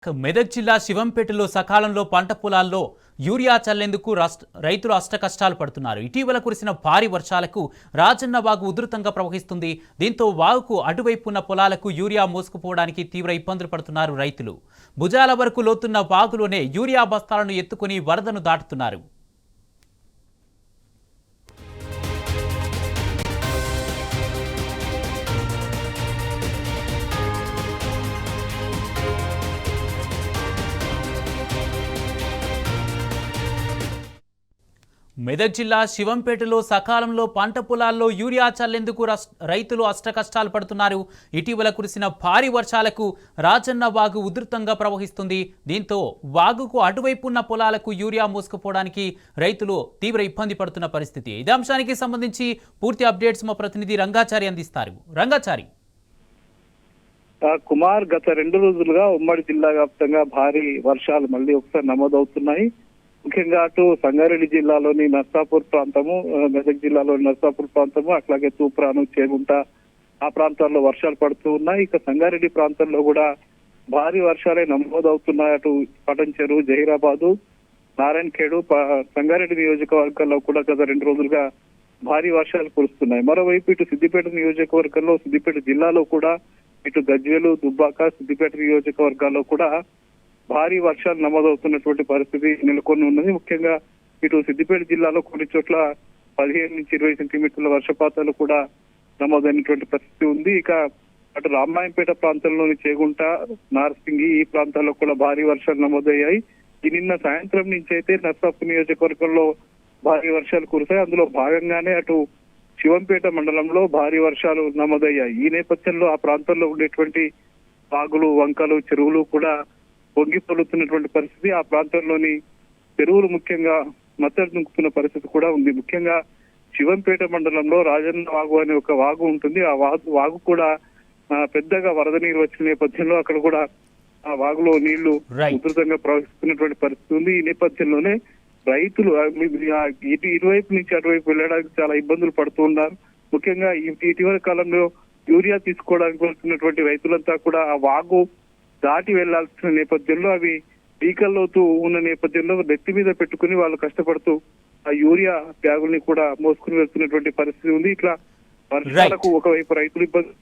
మెదక్ జిల్లా శివంపేటలో సకాలంలో పంట పొలాల్లో యూరియా చల్లేందుకు రైతులు అష్టకష్టాలు పడుతున్నారు. ఇటీవల కురిసిన భారీ వర్షాలకు రాజన్న వాగు ఉధృతంగా ప్రవహిస్తుంది. దీంతో వాగుకు అటువైపున్న పొలాలకు యూరియా మోసుకుపోవడానికి తీవ్ర ఇబ్బందులు పడుతున్నారు రైతులు. భుజాల వరకు లోతున్న వాగులోనే యూరియా బస్తాలను ఎత్తుకుని వరదను దాటుతున్నారు. మెదక్ జిల్లా శివంపేటలో సకాలంలో పంట పొలాల్లో యూరియా చల్లేందుకు రైతులు అష్టకష్టాలు పడుతున్నారు. ఇటీవల కురిసిన భారీ వర్షాలకు రాజన్న వాగు ఉధృతంగా ప్రవహిస్తుంది. దీంతో వాగుకు అటువైపు ఉన్న పొలాలకు యూరియా మోసుకుపోవడానికి రైతులు తీవ్ర ఇబ్బంది పడుతున్న పరిస్థితి. ఇదే అంశానికి సంబంధించి పూర్తి అప్డేట్స్ మా ప్రతినిధి రంగాచారి అందిస్తారు. రంగాచారి. కుమార్, గత 2 రోజులుగా ఉమ్మడి జిల్లా వ్యాప్తంగా భారీ వర్షాలు మళ్ళీ ఒకసారి నమోదవుతున్నాయి. ముఖ్యంగా అటు సంగారెడ్డి జిల్లాలోని నర్సాపూర్ ప్రాంతము, మెదక్ జిల్లాలోని నర్సాపూర్ ప్రాంతము, అట్లాగే తూప్రాను, చేగుంట ఆ ప్రాంతాల్లో వర్షాలు పడుతూ ఉన్నాయి. ఇక సంగారెడ్డి ప్రాంతంలో కూడా భారీ వర్షాలే నమోదవుతున్నాయి. అటు పటంచెరు, జహీరాబాదు, నారాయణఖేడు, సంగారెడ్డి నియోజకవర్గాల్లో కూడా గత 2 రోజులుగా భారీ వర్షాలు కురుస్తున్నాయి. మరోవైపు ఇటు సిద్దిపేట నియోజకవర్గంలో, సిద్దిపేట జిల్లాలో కూడా ఇటు గజ్వేలు, దుబ్బాక, సిద్దిపేట నియోజకవర్గాల్లో కూడా భారీ వర్షాలు నమోదవుతున్నటువంటి పరిస్థితి నెలకొని ఉన్నది. ముఖ్యంగా ఇటు సిద్దిపేట జిల్లాలో కొన్ని చోట్ల 15 నుంచి 20 సెంటీమీటర్ల వర్షపాతాలు కూడా నమోదైనటువంటి పరిస్థితి ఉంది. ఇక అటు రామాయంపేట ప్రాంతంలోని చేగుంట, నార్సింగి ఈ ప్రాంతాల్లో కూడా భారీ వర్షాలు నమోదయ్యాయి. ఈ నిన్న సాయంత్రం నుంచి అయితే నర్సాపూర్ నియోజకవర్గంలో భారీ వర్షాలు కురిశాయి. అందులో భాగంగానే అటు శివంపేట మండలంలో భారీ వర్షాలు నమోదయ్యాయి. ఈ నేపథ్యంలో ఆ ప్రాంతంలో ఉండేటువంటి వాగులు, వంకలు, చెరువులు కూడా పొంగి పొలుతున్నటువంటి పరిస్థితి. ఆ ప్రాంతంలోని చెరువులు ముఖ్యంగా మత్తడి దుంకుతున్న పరిస్థితి కూడా ఉంది. ముఖ్యంగా శివంపేట మండలంలో రాజన్న వాగు అనే ఒక వాగు ఉంటుంది. ఆ వాగు కూడా పెద్దగా వరద నీరు వచ్చిన నేపథ్యంలో అక్కడ కూడా ఆ వాగులో నీళ్లు ఉధృతంగా ప్రవహిస్తున్నటువంటి పరిస్థితి ఉంది. ఈ నేపథ్యంలోనే రైతులు ఇటువైపు నుంచి అటువైపు వెళ్ళడానికి చాలా ఇబ్బందులు పడుతూ ఉన్నారు. ముఖ్యంగా ఇటీవల కాలంలో యూరియా తీసుకోవడానికి వెళ్తున్నటువంటి రైతులంతా కూడా ఆ వాగు దాటి వెళ్లాల్సిన నేపథ్యంలో అవి పీకల్లోతూ ఉన్న నేపథ్యంలో నెత్తి మీద పెట్టుకుని వాళ్ళు కష్టపడుతూ ఆ యూరియా బ్యాగుల్ని కూడా మోసుకుని వెళ్తున్నటువంటి పరిస్థితి ఉంది. ఇట్లా వర్షాలకు ఒకవైపు రైతులు ఇబ్బంది